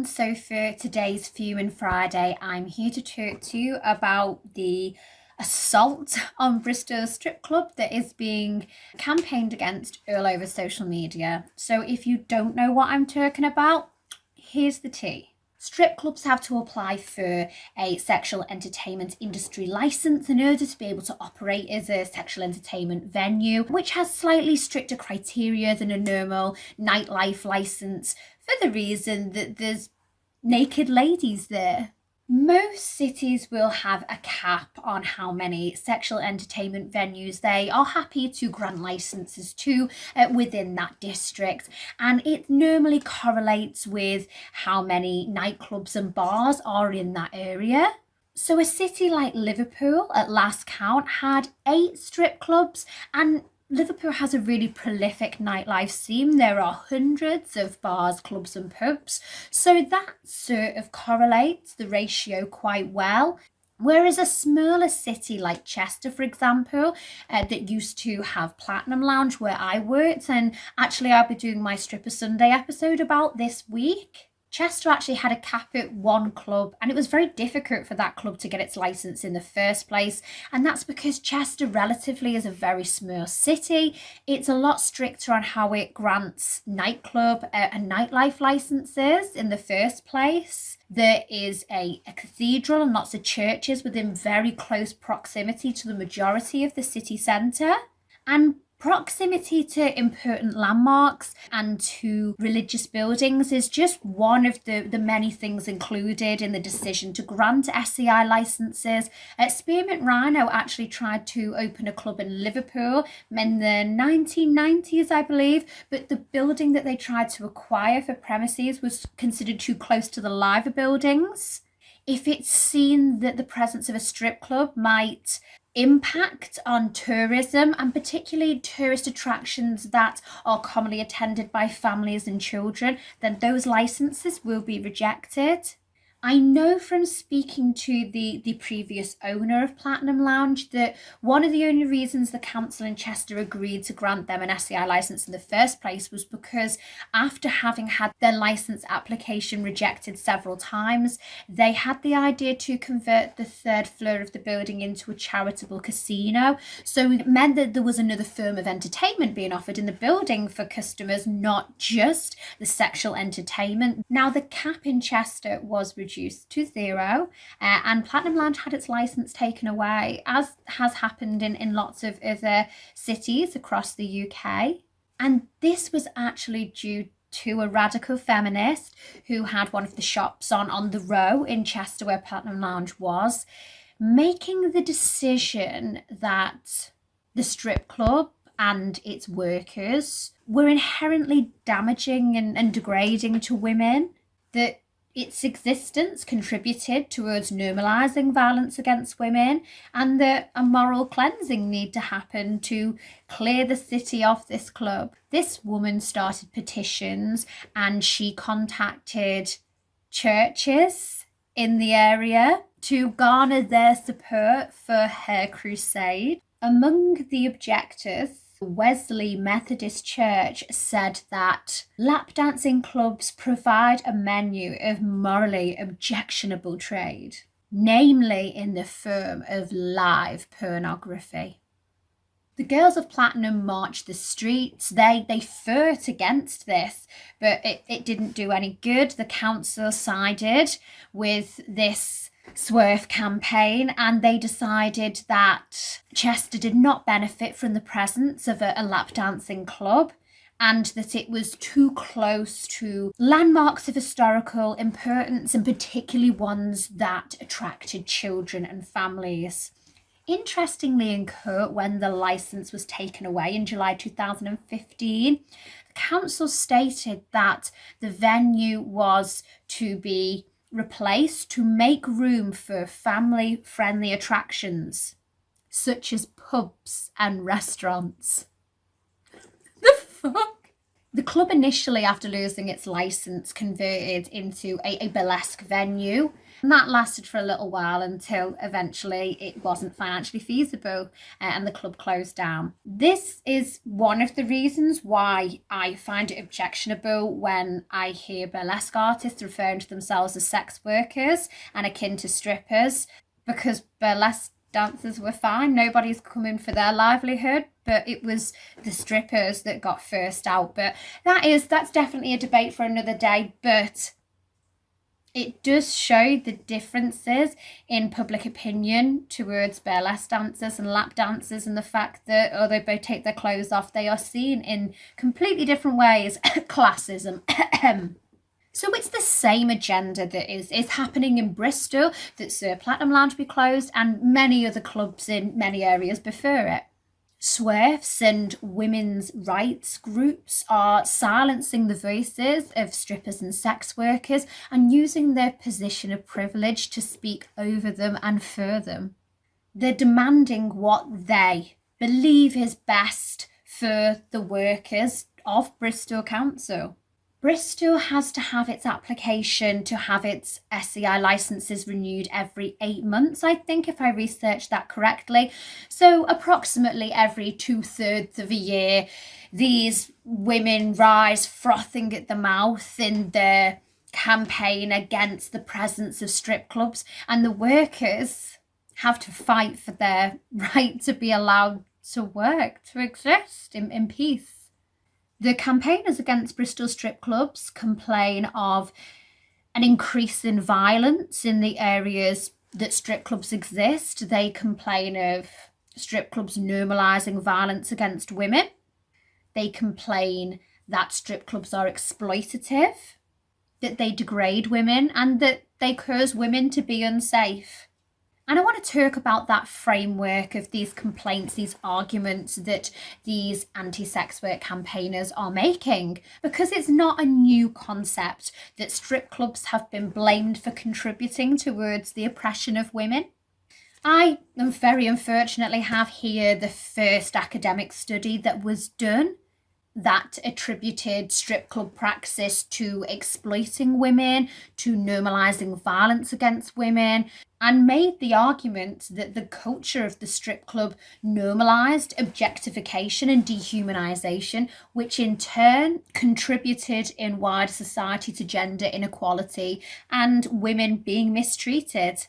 everyone. So for today's Fuming Friday, I'm here to talk to you about the assault on Bristol strip club that is being campaigned against all over social media. So if you don't know what I'm talking about, here's the tea. Strip clubs have to apply for a sexual entertainment industry license in order to be able to operate as a sexual entertainment venue, which has slightly stricter criteria than a normal nightlife license for the reason that there's naked ladies there. Most cities will have a cap on how many sexual entertainment venues they are happy to grant licenses to within that district, and it normally correlates with how many nightclubs and bars are in that area. So a city like Liverpool, at last count, had 8 strip clubs, and Liverpool has a really prolific nightlife scene. There are hundreds of bars, clubs and pubs, so that sort of correlates the ratio quite well. Whereas a smaller city like Chester, for example, that used to have Platinum Lounge where I worked, and actually I'll be doing my Stripper Sunday episode about this week. Chester actually had a cap at 1 club, and it was very difficult for that club to get its licence in the first place, and that's because Chester relatively is a very small city. It's a lot stricter on how it grants nightclub and nightlife licences in the first place. There is a cathedral and lots of churches within very close proximity to the majority of the city centre, and proximity to important landmarks and to religious buildings is just one of the many things included in the decision to grant SCI licences. Spearmint Rhino actually tried to open a club in Liverpool in the 1990s, I believe, but the building that they tried to acquire for premises was considered too close to the liver buildings. If it's seen that the presence of a strip club might impact on tourism, and particularly tourist attractions that are commonly attended by families and children, then those licenses will be rejected. I know from speaking to the previous owner of Platinum Lounge that one of the only reasons the council in Chester agreed to grant them an SCI licence in the first place was because after having had their licence application rejected several times, they had the idea to convert the 3rd floor of the building into a charitable casino. So it meant that there was another form of entertainment being offered in the building for customers, not just the sexual entertainment. Now, the cap in Chester was reduced to 0, and Platinum Lounge had its license taken away, as has happened in lots of other cities across the UK. And this was actually due to a radical feminist who had one of the shops on the row in Chester where Platinum Lounge was, making the decision that the strip club and its workers were inherently damaging and degrading to women, that its existence contributed towards normalising violence against women, and that a moral cleansing need to happen to clear the city of this club. This woman started petitions, and she contacted churches in the area to garner their support for her crusade. Among the objectors, Wesley Methodist Church said that lap dancing clubs provide a menu of morally objectionable trade, namely in the form of live pornography. The girls of Platinum marched the streets. They fought against this, but it didn't do any good. The council sided with this SWERF campaign, and they decided that Chester did not benefit from the presence of a lap dancing club, and that it was too close to landmarks of historical importance, and particularly ones that attracted children and families. Interestingly, in court, when the licence was taken away in July 2015, the council stated that the venue was to be replaced to make room for family-friendly attractions, such as pubs and restaurants. The fuck? The club initially, after losing its licence, converted into a burlesque venue, And that lasted for a little while until eventually it wasn't financially feasible and the club closed down. This is one of the reasons why I find it objectionable when I hear burlesque artists referring to themselves as sex workers and akin to strippers, because burlesque dancers were fine. Nobody's coming for their livelihood, but it was the strippers that got first out. But that's definitely a debate for another day. But it does show the differences in public opinion towards burlesque dancers and lap dancers, and the fact that although they take their clothes off, they are seen in completely different ways. Classism. So it's the same agenda that is happening in Bristol, that Sir Platinum Lounge be closed, and many other clubs in many areas before it. SWERFs and women's rights groups are silencing the voices of strippers and sex workers and using their position of privilege to speak over them and for them. They're demanding what they believe is best for the workers of Bristol Council. Bristol has to have its application to have its SEI licences renewed every 8 months, I think, if I researched that correctly. So approximately every 2/3 of a year, these women rise frothing at the mouth in their campaign against the presence of strip clubs, and the workers have to fight for their right to be allowed to work, to exist in peace. The campaigners against Bristol strip clubs complain of an increase in violence in the areas that strip clubs exist. They complain of strip clubs normalising violence against women. They complain that strip clubs are exploitative, that they degrade women, and that they cause women to be unsafe. And I want to talk about that framework of these complaints, these arguments that these anti-sex work campaigners are making, because it's not a new concept that strip clubs have been blamed for contributing towards the oppression of women. I very unfortunately have here the first academic study that was done that attributed strip club praxis to exploiting women, to normalising violence against women, and made the argument that the culture of the strip club normalised objectification and dehumanisation, which in turn contributed in wider society to gender inequality and women being mistreated.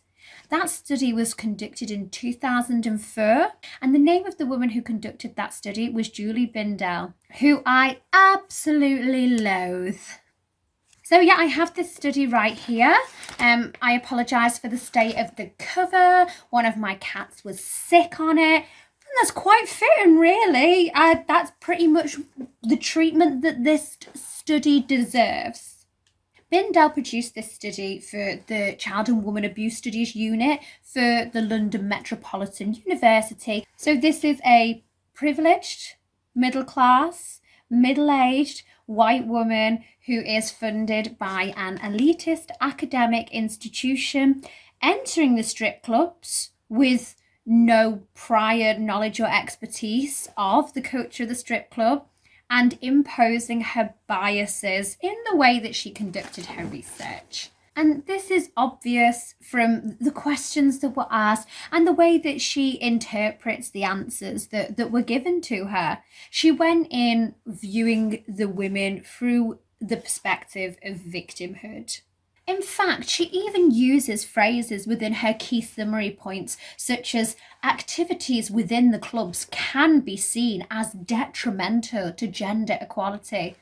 That study was conducted in 2004, and the name of the woman who conducted that study was Julie Bindel, who I absolutely loathe. So yeah, I have this study right here. I apologise for the state of the cover. One of my cats was sick on it. And that's quite fitting, really. That's pretty much the treatment that this study deserves. Bindel produced this study for the Child and Woman Abuse Studies Unit for the London Metropolitan University. So this is a privileged, middle class, middle-aged white woman who is funded by an elitist academic institution, entering the strip clubs with no prior knowledge or expertise of the culture of the strip club, and imposing her biases in the way that she conducted her research. And this is obvious from the questions that were asked and the way that she interprets the answers that were given to her. She went in viewing the women through the perspective of victimhood. In fact, she even uses phrases within her key summary points, such as activities within the clubs can be seen as detrimental to gender equality.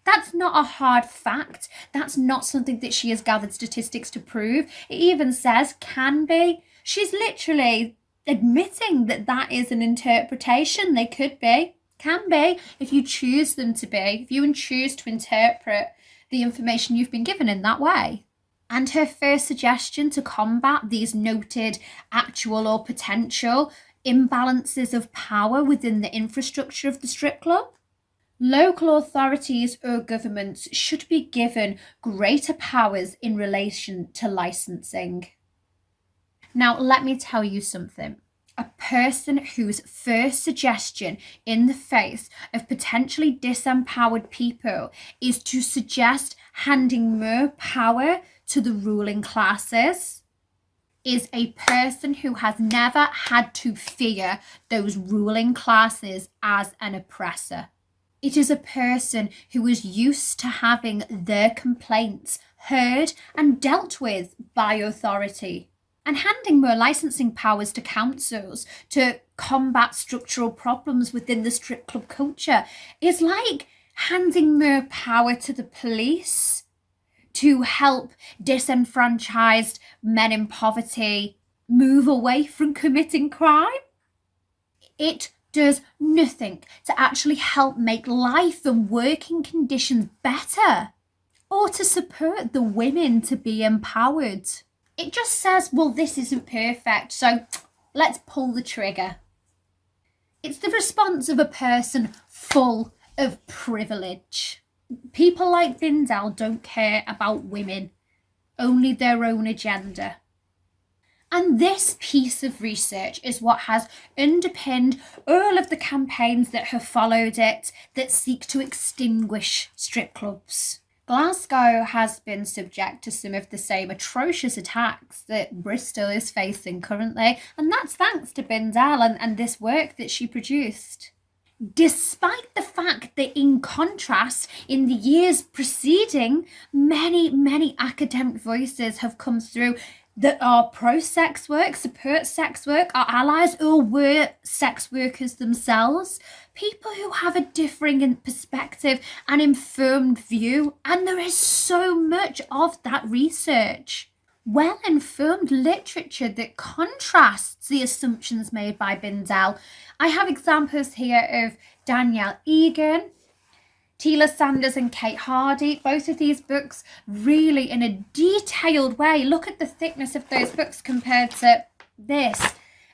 That's not a hard fact. That's not something that she has gathered statistics to prove. It even says can be. She's literally admitting that that is an interpretation. They could be, can be, if you choose them to be, if you choose to interpret the information you've been given in that way. And her first suggestion to combat these noted actual or potential imbalances of power within the infrastructure of the strip club: local authorities or governments should be given greater powers in relation to licensing. Now, let me tell you something. A person whose first suggestion in the face of potentially disempowered people is to suggest handing more power to the ruling classes is a person who has never had to fear those ruling classes as an oppressor. It is a person who is used to having their complaints heard and dealt with by authority. And handing more licensing powers to councils to combat structural problems within the strip club culture is like handing more power to the police to help disenfranchised men in poverty move away from committing crime. It does nothing to actually help make life and working conditions better or to support the women to be empowered. It just says, well, this isn't perfect, so let's pull the trigger. It's the response of a person full of privilege. People like Bindel don't care about women, only their own agenda. And this piece of research is what has underpinned all of the campaigns that have followed it that seek to extinguish strip clubs. Glasgow has been subject to some of the same atrocious attacks that Bristol is facing currently, and that's thanks to Bindel and this work that she produced. Despite the fact that, in contrast, in the years preceding, many academic voices have come through that are pro-sex work, support sex work, are allies, or were sex workers themselves. People who have a differing perspective and informed view, and there is so much of that research. Well-informed literature that contrasts the assumptions made by Bindel. I have examples here of Danielle Egan, Tila Sanders and Kate Hardy. Both of these books really in a detailed way. Look at the thickness of those books compared to this.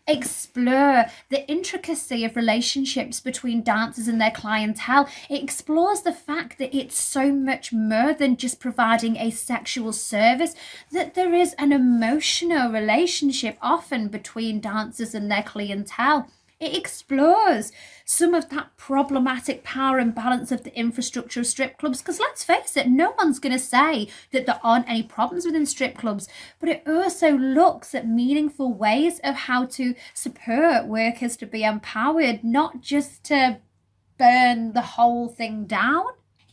Explore the intricacy of relationships between dancers and their clientele. It explores the fact that it's so much more than just providing a sexual service, that there is an emotional relationship often between dancers and their clientele. It explores some of that problematic power imbalance of the infrastructure of strip clubs, because let's face it, no one's going to say that there aren't any problems within strip clubs, but it also looks at meaningful ways of how to support workers to be empowered, not just to burn the whole thing down.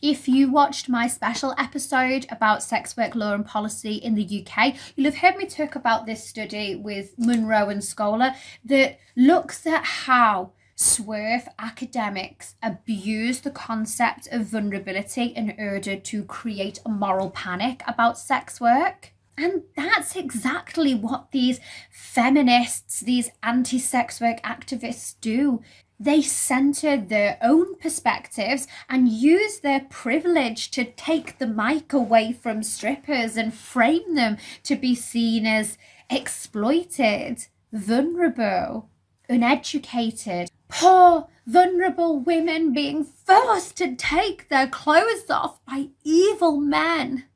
If you watched my special episode about sex work law and policy in the UK, you'll have heard me talk about this study with Munro and Scholar that looks at how SWERF academics abuse the concept of vulnerability in order to create a moral panic about sex work. And that's exactly what these feminists, these anti-sex work activists do. They centre their own perspectives and use their privilege to take the mic away from strippers and frame them to be seen as exploited, vulnerable, uneducated, poor, vulnerable women being forced to take their clothes off by evil men.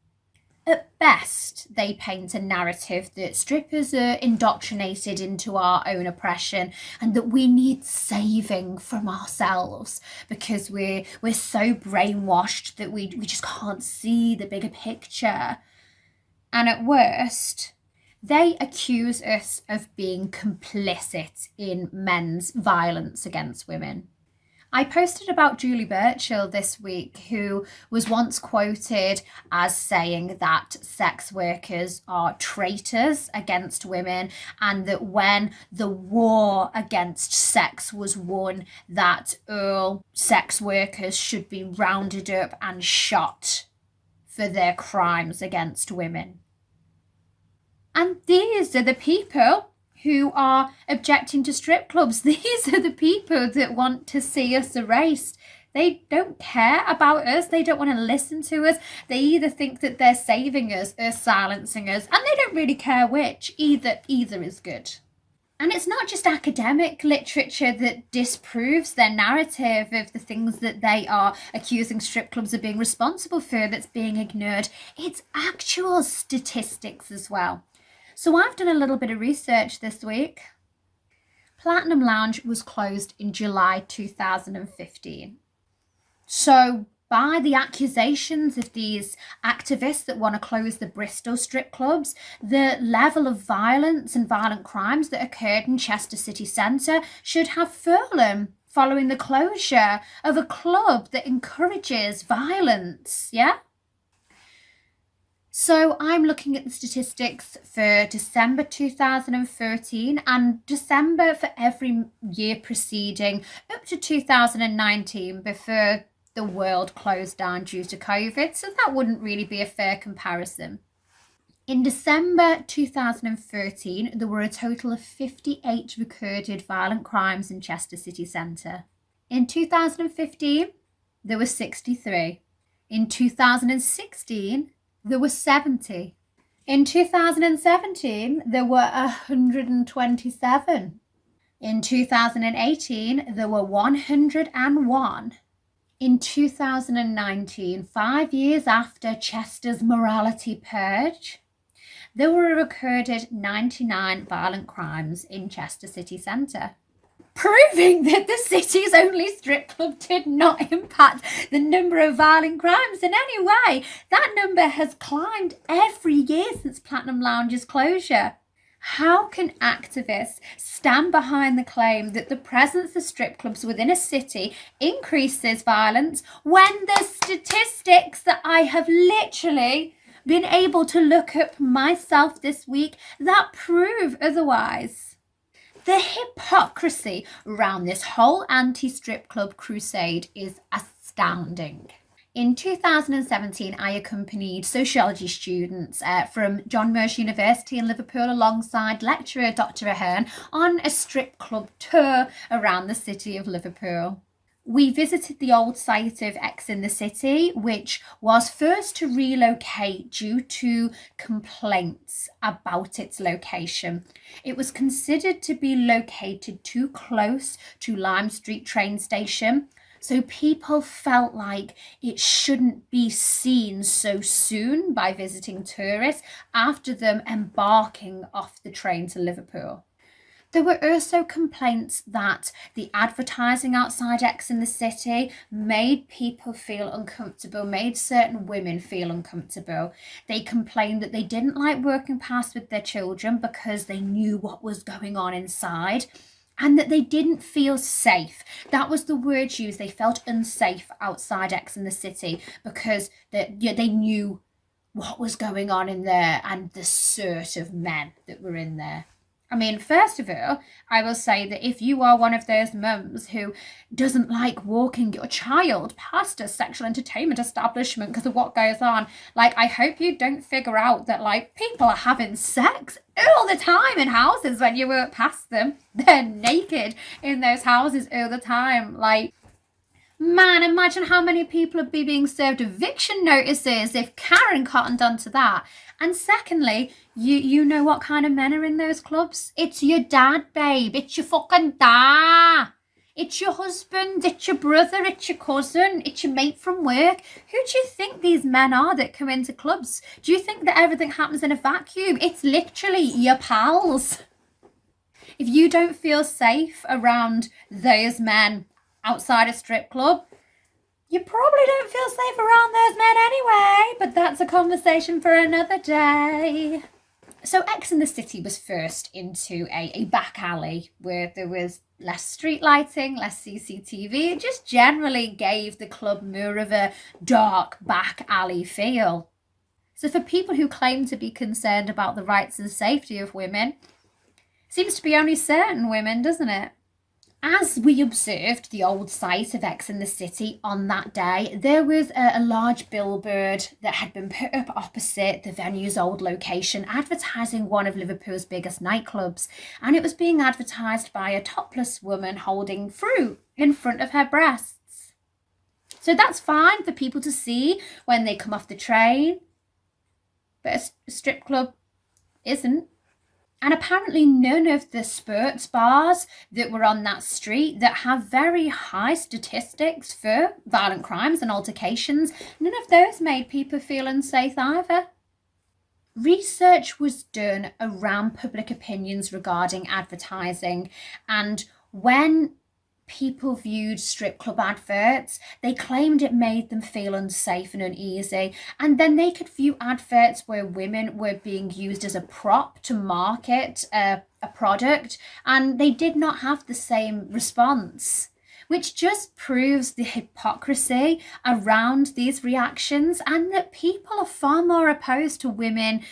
At best, they paint a narrative that strippers are indoctrinated into our own oppression and that we need saving from ourselves because we're so brainwashed that we just can't see the bigger picture. And at worst, they accuse us of being complicit in men's violence against women. I posted about Julie Burchill this week, who was once quoted as saying that sex workers are traitors against women, and that when the war against sex was won, that all sex workers should be rounded up and shot for their crimes against women. And these are the people who are objecting to strip clubs. These are the people that want to see us erased. They don't care about us. They don't want to listen to us. They either think that they're saving us or silencing us, and they don't really care which. Either is good. And it's not just academic literature that disproves their narrative of the things that they are accusing strip clubs of being responsible for that's being ignored. It's actual statistics as well. So I've done a little bit of research this week. Platinum Lounge was closed in July 2015. So by the accusations of these activists that want to close the Bristol strip clubs, the level of violence and violent crimes that occurred in Chester city centre should have fallen following the closure of a club that encourages violence, yeah? So I'm looking at the statistics for December 2013 and December for every year preceding up to 2019 before the world closed down due to COVID, so that wouldn't really be a fair comparison. In December 2013, there were a total of 58 recorded violent crimes in Chester city centre. In 2015, there were 63. In 2016, there were 70. In 2017, there were 127. In 2018, there were 101. In 2019, 5 years after Chester's morality purge, there were recorded 99 violent crimes in Chester city centre, proving that the city's only strip club did not impact the number of violent crimes in any way. That number has climbed every year since Platinum Lounge's closure. How can activists stand behind the claim that the presence of strip clubs within a city increases violence when the statistics that I have literally been able to look up myself this week that prove otherwise? The hypocrisy around this whole anti-strip club crusade is astounding. In 2017, I accompanied sociology students from John Moores University in Liverpool alongside lecturer Dr. Ahern on a strip club tour around the city of Liverpool. We visited the old site of X in the City, which was first to relocate due to complaints about its location. It was considered to be located too close to Lime Street train station, so people felt like it shouldn't be seen so soon by visiting tourists after them embarking off the train to Liverpool. There were also complaints that the advertising outside X in the City made people feel uncomfortable, made certain women feel uncomfortable. They complained that they didn't like working past with their children because they knew what was going on inside, and that they didn't feel safe. That was the word used. They felt unsafe outside X in the City because they knew what was going on in there and the sort of men that were in there. I mean, first of all, I will say that if you are one of those mums who doesn't like walking your child past a sexual entertainment establishment because of what goes on, I hope you don't figure out that, people are having sex all the time in houses when you walk past them. They're naked in those houses all the time. Man, imagine how many people would be being served eviction notices if Karen cottoned onto that. And secondly, you know what kind of men are in those clubs? It's your dad, babe. It's your fucking dad. It's your husband. It's your brother. It's your cousin. It's your mate from work. Who do you think these men are that come into clubs? Do you think that everything happens in a vacuum? It's literally your pals. If you don't feel safe around those men outside a strip club, you probably don't feel safe around those men anyway, but that's a conversation for another day. So X in the City was first into a back alley where there was less street lighting, less CCTV. It just generally gave the club more of a dark back alley feel. So for people who claim to be concerned about the rights and safety of women, seems to be only certain women, doesn't it? As we observed the old site of X in the City on that day, there was a large billboard that had been put up opposite the venue's old location, advertising one of Liverpool's biggest nightclubs. And it was being advertised by a topless woman holding fruit in front of her breasts. So that's fine for people to see when they come off the train, but a strip club isn't. And apparently none of the sports bars that were on that street that have very high statistics for violent crimes and altercations, none of those made people feel unsafe either. Research was done around public opinions regarding advertising, and when people viewed strip club adverts, they claimed it made them feel unsafe and uneasy. And then they could view adverts where women were being used as a prop to market a product, and they did not have the same response, which just proves the hypocrisy around these reactions, and that people are far more opposed to women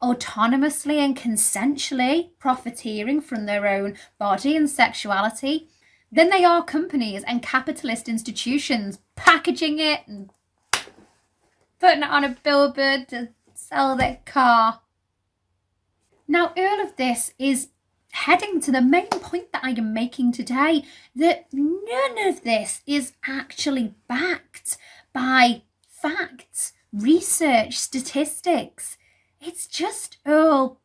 autonomously and consensually profiteering from their own body and sexuality than they are companies and capitalist institutions packaging it and putting it on a billboard to sell their car. Now, all of this is heading to the main point that I am making today, that none of this is actually backed by facts, research, statistics. It's just all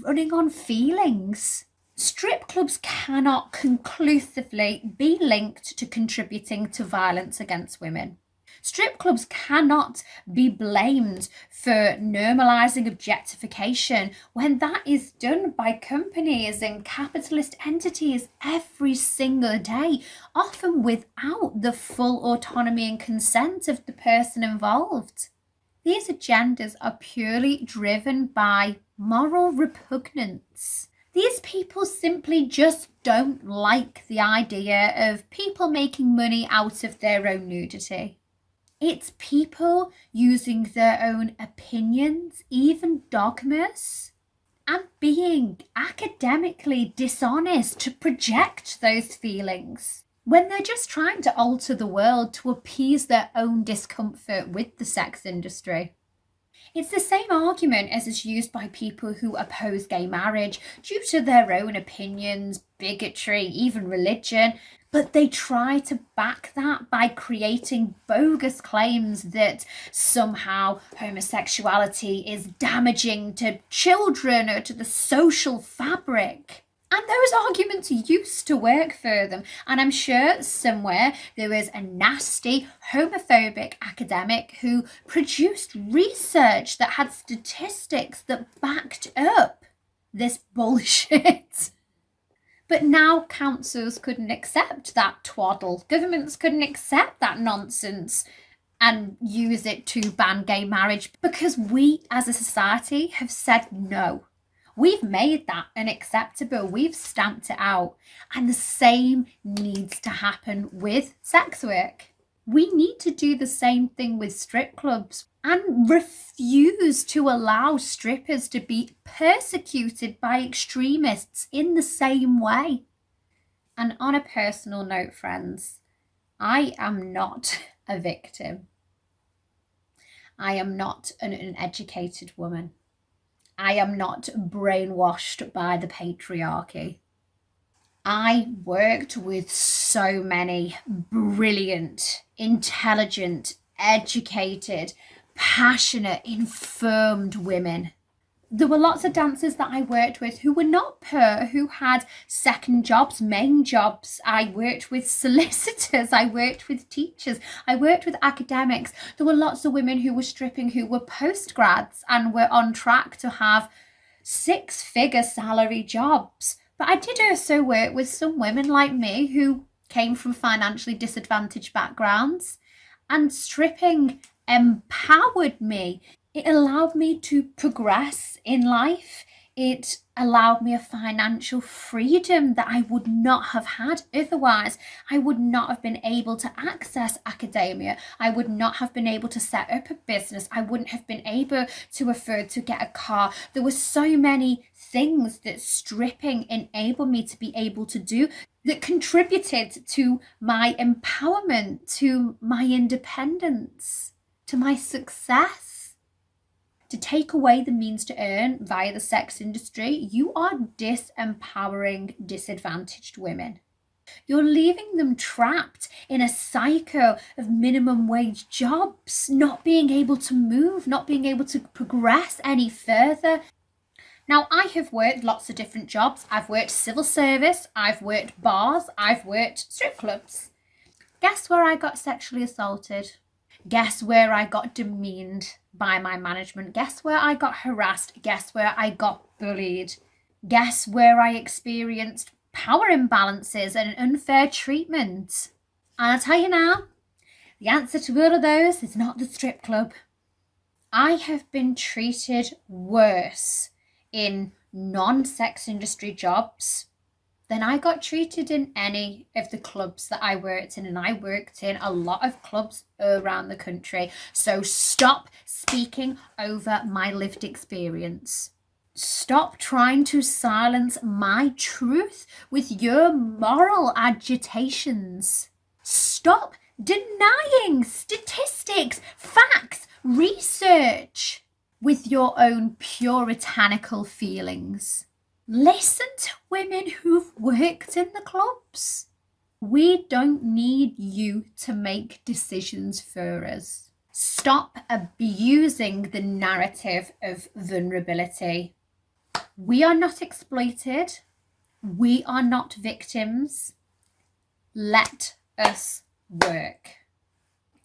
running on feelings. Strip clubs cannot conclusively be linked to contributing to violence against women. Strip clubs cannot be blamed for normalising objectification when that is done by companies and capitalist entities every single day, often without the full autonomy and consent of the person involved. These agendas are purely driven by moral repugnance. These people simply just don't like the idea of people making money out of their own nudity. It's people using their own opinions, even dogmas, and being academically dishonest to project those feelings when they're just trying to alter the world to appease their own discomfort with the sex industry. It's the same argument as is used by people who oppose gay marriage due to their own opinions, bigotry, even religion, but they try to back that by creating bogus claims that somehow homosexuality is damaging to children or to the social fabric. And those arguments used to work for them. And I'm sure somewhere there was a nasty homophobic academic who produced research that had statistics that backed up this bullshit. But now councils couldn't accept that twaddle. Governments couldn't accept that nonsense and use it to ban gay marriage because we as a society have said no. We've made that unacceptable. We've stamped it out. And the same needs to happen with sex work. We need to do the same thing with strip clubs and refuse to allow strippers to be persecuted by extremists in the same way. And on a personal note, friends, I am not a victim. I am not an uneducated woman. I am not brainwashed by the patriarchy. I worked with so many brilliant, intelligent, educated, passionate, informed women. There were lots of dancers that I worked with who were not per, who had second jobs, main jobs. I worked with solicitors, I worked with teachers, I worked with academics. There were lots of women who were stripping who were postgrads and were on track to have 6-figure salary jobs. But I did also work with some women like me who came from financially disadvantaged backgrounds, and stripping empowered me. It allowed me to progress in life. It allowed me a financial freedom that I would not have had otherwise. I would not have been able to access academia. I would not have been able to set up a business. I wouldn't have been able to afford to get a car. There were so many things that stripping enabled me to be able to do that contributed to my empowerment, to my independence, to my success. To take away the means to earn via the sex industry, you are disempowering disadvantaged women. You're leaving them trapped in a cycle of minimum wage jobs, not being able to move, not being able to progress any further. Now, I have worked lots of different jobs. I've worked civil service, I've worked bars, I've worked strip clubs. Guess where I got sexually assaulted? Guess where I got demeaned by my management? Guess where I got harassed? Guess where I got bullied? Guess where I experienced power imbalances and unfair treatment. And I'll tell you now, the answer to all of those is not the strip club. I have been treated worse in non-sex industry jobs than I got treated in any of the clubs that I worked in. And I worked in a lot of clubs around the country. So stop speaking over my lived experience. Stop trying to silence my truth with your moral agitations. Stop denying statistics, facts, research with your own puritanical feelings. Listen to women who've worked in the clubs. We don't need you to make decisions for us. Stop abusing the narrative of vulnerability. We are not exploited. We are not victims. Let us work.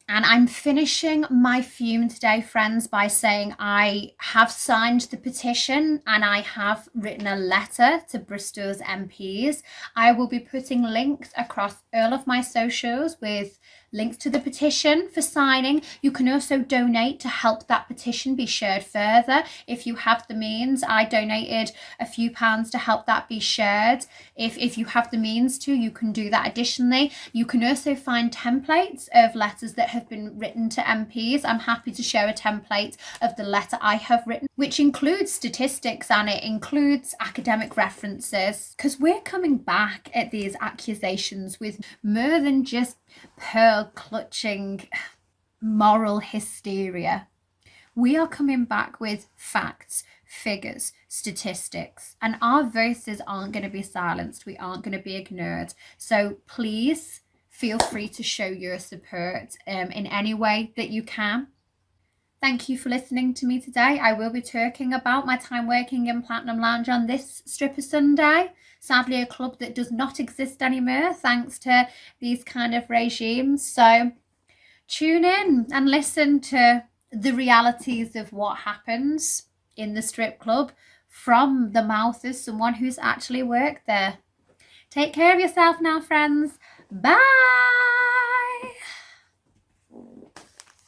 And I'm finishing my fume today, friends, by saying I have signed the petition and I have written a letter to Bristol's MPs. I will be putting links across all of my socials with links to the petition for signing. You can also donate to help that petition be shared further if you have the means. I donated a few pounds to help that be shared. If you have the means to, you can do that additionally. You can also find templates of letters that have been written to MPs. I'm happy to share a template of the letter I have written, which includes statistics and it includes academic references, because we're coming back at these accusations with more than just pearl clutching moral hysteria. We are coming back with facts, figures, statistics, and our voices aren't going to be silenced. We aren't going to be ignored. So please feel free to show your support in any way that you can. Thank you for listening to me today. I will be talking about my time working in Platinum Lounge on this Stripper Sunday. Sadly, a club that does not exist anymore thanks to these kind of regimes. So tune in and listen to the realities of what happens in the strip club from the mouth of someone who's actually worked there. Take care of yourself now, friends. Bye.